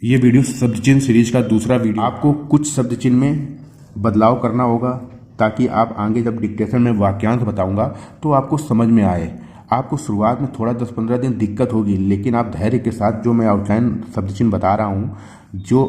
ये वीडियो शब्द चिन्ह सीरीज का दूसरा वीडियो। आपको कुछ शब्द चिन्ह में बदलाव करना होगा ताकि आप आगे जब डिक्टेशन में वाक्यांश बताऊंगा तो आपको समझ में आए। आपको शुरुआत में थोड़ा 10-15 दिन दिक्कत होगी, लेकिन आप धैर्य के साथ जो मैं आउटलाइन शब्द चिन्ह बता रहा हूँ, जो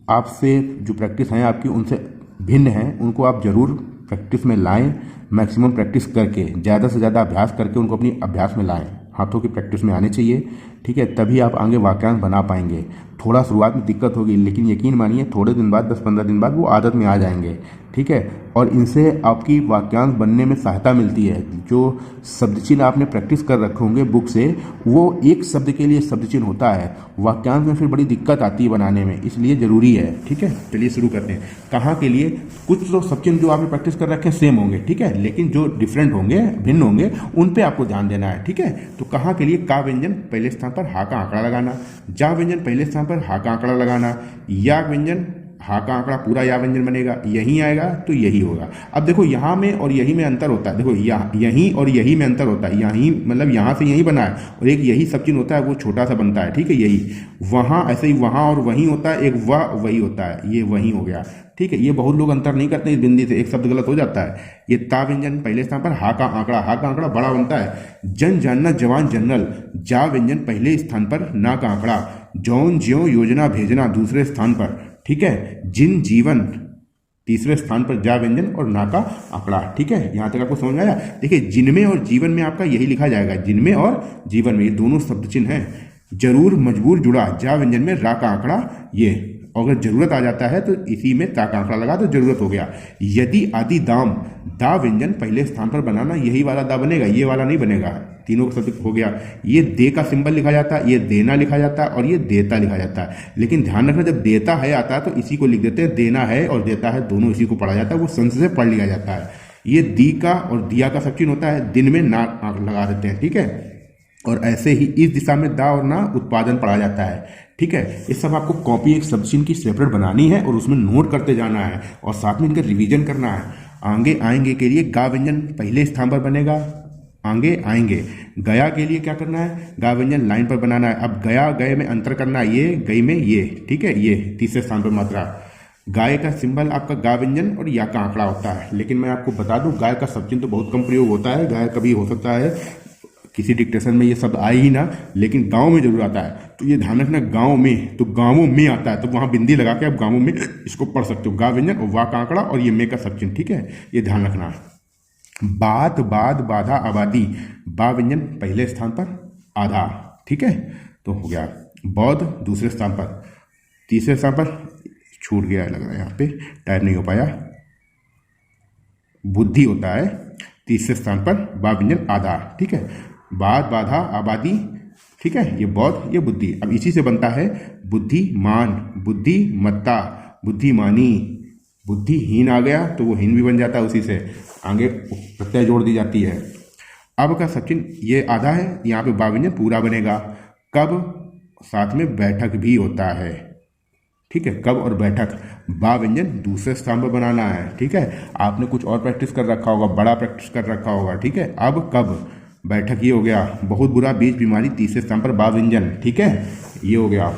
आपसे जो प्रैक्टिस हैं आपकी उनसे भिन्न हैं, उनको आप ज़रूर प्रैक्टिस में लाएं। मैक्सिमम प्रैक्टिस करके, ज़्यादा से ज़्यादा अभ्यास करके उनको अपनी अभ्यास में लाएं। हाथों की प्रैक्टिस में आने चाहिए, ठीक है, तभी आप आगे वाक्यांश बना पाएंगे। थोड़ा शुरुआत में दिक्कत होगी, लेकिन यकीन मानिए थोड़े दिन बाद, 10-15 दिन बाद वो आदत में आ जाएंगे, ठीक है। और इनसे आपकी वाक्यांश बनने में सहायता मिलती है। जो शब्द चिन्ह आपने प्रैक्टिस कर रखे होंगे बुक से, वो एक शब्द के लिए शब्द चिन्ह होता है, वाक्यांश में फिर बड़ी दिक्कत आती है बनाने में, इसलिए ज़रूरी है, ठीक है। चलिए शुरू करते हैं। कहाँ के लिए? कुछ तो शब्द चिन्ह जो आपने प्रैक्टिस कर रखे हैं सेम होंगे, ठीक है, लेकिन जो डिफरेंट होंगे, भिन्न होंगे, उन पे आपको ध्यान देना है, ठीक है। तो कहाँ के लिए? का व्यंजन पहले स्थान पर हा का आंकड़ा लगाना, जा व्यंजन पहले स्थान पर हा का आंकड़ा लगाना, या व्यंजन हा का आंकड़ा पूरा या व्यंजन बनेगा, यही आएगा तो यही होगा। अब देखो यहाँ में और यही में अंतर होता है। देखो यही और यही में अंतर होता है। यही मतलब यहाँ से यही बना है, और एक यही सब चिन्ह होता है, वो छोटा सा बनता है, ठीक है। यही वहाँ, ऐसे ही वहाँ और वहीं होता है, एक वह वही होता है, ये वही हो गया, ठीक है। ये बहुत लोग अंतर नहीं करते इस बिंदी से, एक शब्द गलत हो जाता है। ये ता व्यंजन पहले स्थान पर, हा का आंकड़ा बड़ा बनता है। जन जानना जवान जनरल, जा व्यंजन पहले स्थान पर, ना का आंकड़ा, जौन ज्यों योजना भेजना दूसरे स्थान पर, ठीक है। जिन जीवन तीसरे स्थान पर, जा व्यंजन और ना का आंकड़ा, ठीक है। यहां तक आपको समझ में आया? देखिए, जिनमें और जीवन में आपका यही लिखा जाएगा, जिनमें और जीवन में, ये दोनों शब्द चिन्ह हैं। जरूर मजबूर जुड़ा, जा व्यंजन में रा का आंकड़ा, ये अगर जरूरत आ जाता है तो इसी में ता का आंकड़ा लगा तो जरूरत हो गया। यदि आदि दाम, दा व्यंजन पहले स्थान पर बनाना, यही वाला दा बनेगा, ये वाला नहीं बनेगा। तीनों का शब्द हो गया। ये दे का सिंबल लिखा जाता है, ये देना लिखा जाता है, और ये देता लिखा जाता है। लेकिन ध्यान रखना, जब देता है आता है तो इसी को लिख देते हैं, देना है और देता है दोनों इसी को पढ़ा जाता है, वो संस से पढ़ लिया जाता है। ये दी का और दिया का सब चिन्ह होता है, दिन में ना लगा देते हैं, ठीक है। और ऐसे ही इस दिशा में दा और ना उत्पादन पढ़ा जाता है, ठीक है। ये सब आपको कॉपी एक शब्द चिन्ह की सेपरेट बनानी है और उसमें नोट करते जाना है, और साथ में इनका रिवीजन करना है। आगे आएंगे के लिए गा व्यंजन पहले स्थान पर बनेगा, आगे आएंगे। गया के लिए क्या करना है? गा व्यंजन लाइन पर बनाना है। अब गया गए में अंतर करना है, ये गई में ये, ठीक है। ये तीसरे स्थान पर मात्रा। गाय का सिंबल आपका गा व्यंजन और या का आंकड़ा होता है, लेकिन मैं आपको बता दूं, गाय का शब्द चिन्ह तो बहुत कम प्रयोग होता है। गाय कभी हो सकता है किसी डिक्टेशन में ये शब्द आए ही ना, लेकिन गांव में जरूर आता है, तो ये ध्यान रखना। गांव में, तो गांवों में आता है, तो वहां बिंदी लगा के आप गांवों में इसको पढ़ सकते हो। गा व्यंजन और वा का आंकड़ा और ये में का सब चिन्ह, ठीक है, ये ध्यान रखना। बात, बाद, बाधा, आबादी, बा व्यंजन पहले स्थान पर, आधा, ठीक है, तो हो गया। बौद्ध दूसरे स्थान पर, तीसरे स्थान पर छूट गया लग रहा है, यहाँ पे टाइप नहीं हो पाया। बुद्धि होता है तीसरे स्थान पर, बा व्यंजन आधा, ठीक है। बाद, बाधा, आबादी, ठीक है, ये बौद्ध, ये बुद्धि। अब इसी से बनता है बुद्धिमान, बुद्धिमत्ता, बुद्धिमानी। बुद्धिहीन आ गया तो वो हीन भी बन जाता है, उसी से आगे प्रत्यय जोड़ दी जाती है। अब का सब चिन्ह ये आधा है, यहाँ पे बा व्यंजन पूरा बनेगा। कब साथ में बैठक भी होता है, ठीक है। कब और बैठक, बा व्यंजन दूसरे स्थान पर बनाना है, ठीक है। आपने कुछ और प्रैक्टिस कर रखा होगा, बड़ा प्रैक्टिस कर रखा होगा, ठीक है। अब कब, बैठक, ये हो गया। बहुत बुरा, बीज, बीमारी, तीसरे स्थान पर, बा व्यंजन, ठीक है, ये हो गया।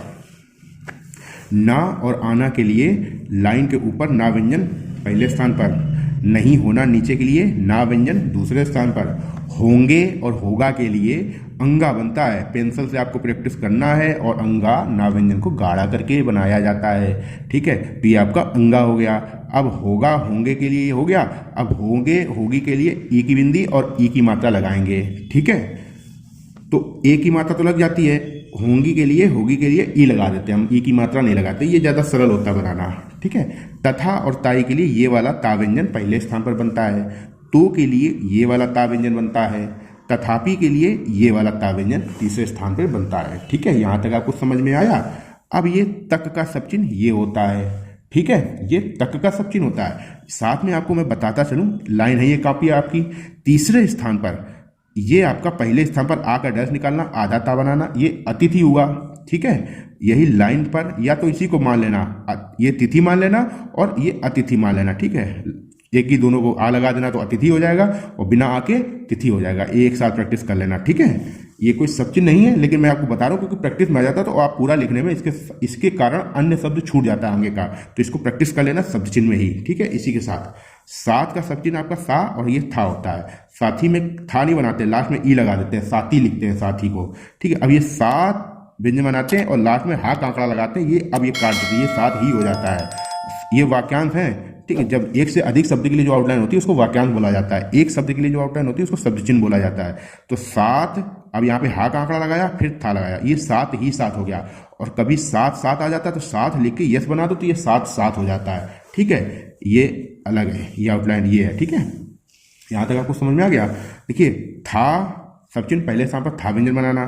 ना और आना के लिए लाइन के ऊपर ना व्यंजन पहले स्थान पर, नहीं होना नीचे के लिए ना व्यंजन दूसरे स्थान पर, होंगे और होगा के लिए अंगा बनता है। पेंसिल से आपको प्रैक्टिस करना है, और अंगा ना व्यंजन को गाढ़ा करके बनाया जाता है, ठीक है। तो ये आपका अंगा हो गया। अब होगा, होंगे के लिए हो गया। अब होंगे, होगी के लिए ई की बिंदी और ई की मात्रा लगाएंगे, ठीक है। तो ए की मात्रा तो लग जाती है, होंगी के लिए, होगी के लिए ई लगा देते हैं हम, ई की मात्रा नहीं लगाते, ये ज़्यादा सरल होता है बनाना, ठीक है। तथा और ताई के लिए ये वाला ता व्यंजन पहले स्थान पर बनता है। तो के लिए ये वाला ता व्यंजन बनता है। तथापि के लिए ये वाला ता व्यंजन तीसरे स्थान पर बनता है, ठीक है। यहाँ तक आपको समझ में आया? अब ये तक का सब चिन्ह ये होता है, ठीक है, ये तक का सब चिन्ह होता है। साथ में आपको मैं बताता चलूँ, लाइन है ये कॉपी आपकी, तीसरे स्थान पर ये आपका पहले स्थान पर आ का डैश निकालना, आधा ता बनाना, ये अतिथि हुआ, ठीक है। यही लाइन पर या तो इसी को मान लेना, ये तिथि मान लेना और ये अतिथि मान लेना, ठीक है। एक ही दोनों को आ लगा देना तो अतिथि हो जाएगा, और बिना आ के तिथि हो जाएगा। एक साथ प्रैक्टिस कर लेना, ठीक है। ये कोई सब चिन्ह नहीं है, लेकिन मैं आपको बता रहा हूँ क्योंकि प्रैक्टिस में आ जाता है तो आप पूरा लिखने में इसके कारण अन्य शब्द छूट जाता है आगे का। तो इसको प्रैक्टिस कर लेना शब्द चिन्ह में ही, ठीक है। इसी के साथ साथ का सब चिन्ह आपका सा और ये था होता है। साथी में था नहीं बनाते, लास्ट में ई लगा देते हैं, साथी लिखते हैं साथी को, ठीक है। अब ये सात व्यंजन बनाते हैं और लास्ट में हा का आंकड़ा लगाते हैं, ये अब ये काट देते हैं, ये सात ही हो जाता है। ये वाक्यांश है, ठीक है। जब एक से अधिक शब्द के लिए जो आउटलाइन होती है उसको वाक्यांश बोला जाता है, एक शब्द के लिए जो आउटलाइन होती है उसको शब्द चिन्ह बोला जाता है। तो सात, अब यहाँ पे हा का आंकड़ा लगाया फिर था लगाया, ये सात ही सात हो गया। और कभी सात सात आ जाता है तो सात लिख के यस बना दो तो ये सात सात हो जाता है, ठीक है। ये अलग है, ये आउटलाइन ये है, ठीक है। यहाँ तक आपको समझ में आ गया। देखिए था सब चिन्ह पहले स्थान पर था व्यंजन बनाना,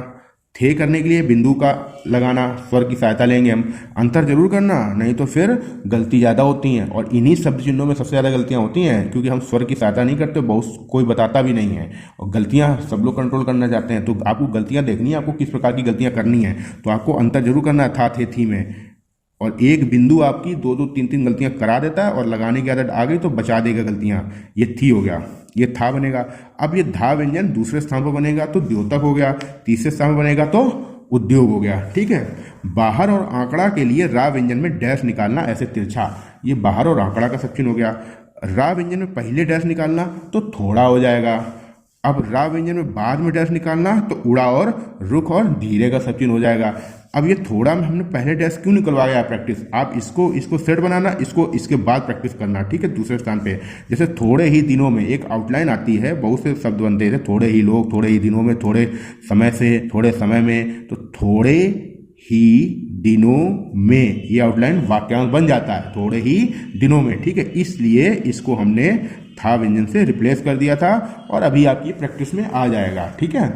थे करने के लिए बिंदु का लगाना, स्वर की सहायता लेंगे हम, अंतर जरूर करना नहीं तो फिर गलती ज़्यादा होती हैं। और इन्हीं शब्द चिन्हों में सबसे ज़्यादा गलतियाँ होती हैं क्योंकि हम स्वर की सहायता नहीं करते, बहुत कोई बताता भी नहीं है। और गलतियाँ सब लोग कंट्रोल करना चाहते हैं, तो आपको गलतियाँ देखनी है, आपको किस प्रकार की गलतियाँ करनी है। तो आपको अंतर जरूर करना है था थे थी में। और एक बिंदु आपकी दो दो तीन तीन गलतियां करा देता है और लगाने की आदत आ गई तो बचा देगा गलतियां। ये थी हो गया, ये था बनेगा। अब ये धा व्यंजन दूसरे स्थान पर बनेगा तो द्योतक हो गया, तीसरे स्थान पर बनेगा तो उद्योग हो गया, ठीक है। बाहर और आंकड़ा के लिए रा व्यंजन में डैश निकालना, ऐसे तिरछा, ये बाहर और आंकड़ा का सब चिन्ह हो गया। रा व्यंजन में पहले डैश निकालना तो थोड़ा हो जाएगा। अब रा व्यंजन में बाद में डैश निकालना तो उड़ा और रुख और धीरे का सब चिन्ह हो जाएगा। अब ये थोड़ा में हमने पहले डैश क्यों निकलवाया है प्रैक्टिस, आप इसको सेट बनाना, इसको इसके बाद प्रैक्टिस करना, ठीक है। दूसरे स्थान पे जैसे थोड़े ही दिनों में एक आउटलाइन आती है, बहुत से शब्द बनते हैं, थोड़े ही लोग, थोड़े ही दिनों में, थोड़े समय से, थोड़े समय में, तो थोड़े ही दिनों में ये आउटलाइन वाक्यांश बन जाता है, थोड़े ही दिनों में, ठीक है। इसलिए इसको हमने था व्यंजन से रिप्लेस कर दिया था और अभी आपकी प्रैक्टिस में आ जाएगा, ठीक है।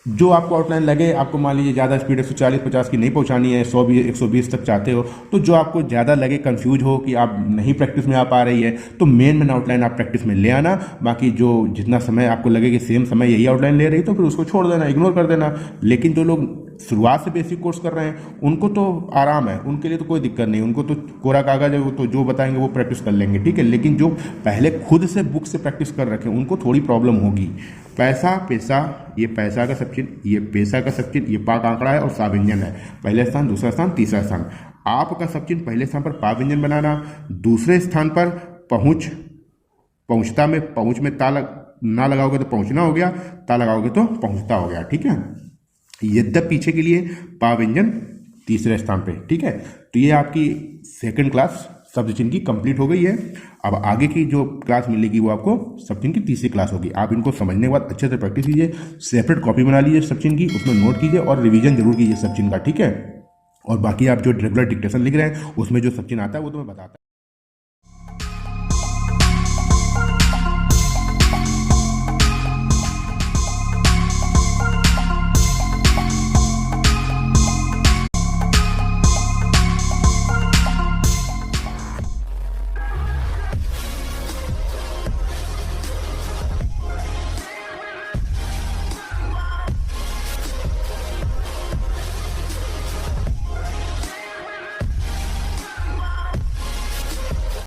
जो आपको आउटलाइन लगे, आपको मान लीजिए ज़्यादा स्पीड 140-50 की नहीं पहुंचानी है, 100-120 तक चाहते हो, तो जो आपको ज़्यादा लगे, कंफ्यूज हो कि आप नहीं प्रैक्टिस में आ पा रही है, तो मेन आउटलाइन आप प्रैक्टिस में ले आना। बाकी जो जितना समय आपको लगे कि सेम समय यही आउटलाइन ले रही तो फिर उसको छोड़ देना, इग्नोर कर देना। लेकिन जो लोग शुरुआत से बेसिक कोर्स कर रहे हैं उनको तो आराम है, उनके लिए तो कोई दिक्कत नहीं, उनको तो कोरा कागज है, वो तो जो बताएंगे वो प्रैक्टिस कर लेंगे, ठीक है। लेकिन जो पहले खुद से बुक से प्रैक्टिस कर रखे उनको थोड़ी प्रॉब्लम होगी। पैसा पैसा, ये पैसा का सब चिन्ह, ये पैसा का सब चिन्ह, ये पा का आंकड़ा है और सा व्यंजन है, पहले स्थान, दूसरा स्थान, तीसरा स्थान। आप का सब चिन्ह पहले स्थान पर पा व्यंजन बनाना, दूसरे स्थान पर पहुंच, पहुंचता में पहुंच में ता ना लगाओगे तो पहुंचना हो गया, ता लगाओगे तो पहुंचता हो गया, ठीक है। यद्यप पीछे के लिए पा व्यंजन तीसरे स्थान पे, ठीक है। तो ये आपकी सेकंड क्लास शब्द चिन्ह की कंप्लीट हो गई है। अब आगे की जो क्लास मिलेगी वो आपको शब्द चिन्ह की तीसरी क्लास होगी। आप इनको समझने के बाद अच्छे से प्रैक्टिस कीजिए, सेपरेट कॉपी बना लीजिए शब्द चिन्ह की, उसमें नोट कीजिए और रिवीजन जरूर कीजिए शब्द चिन्ह का, ठीक है। और बाकी आप जो रेगुलर डिक्टेशन लिख रहे हैं उसमें जो शब्द चिन्ह आता है वो तो मैं बताता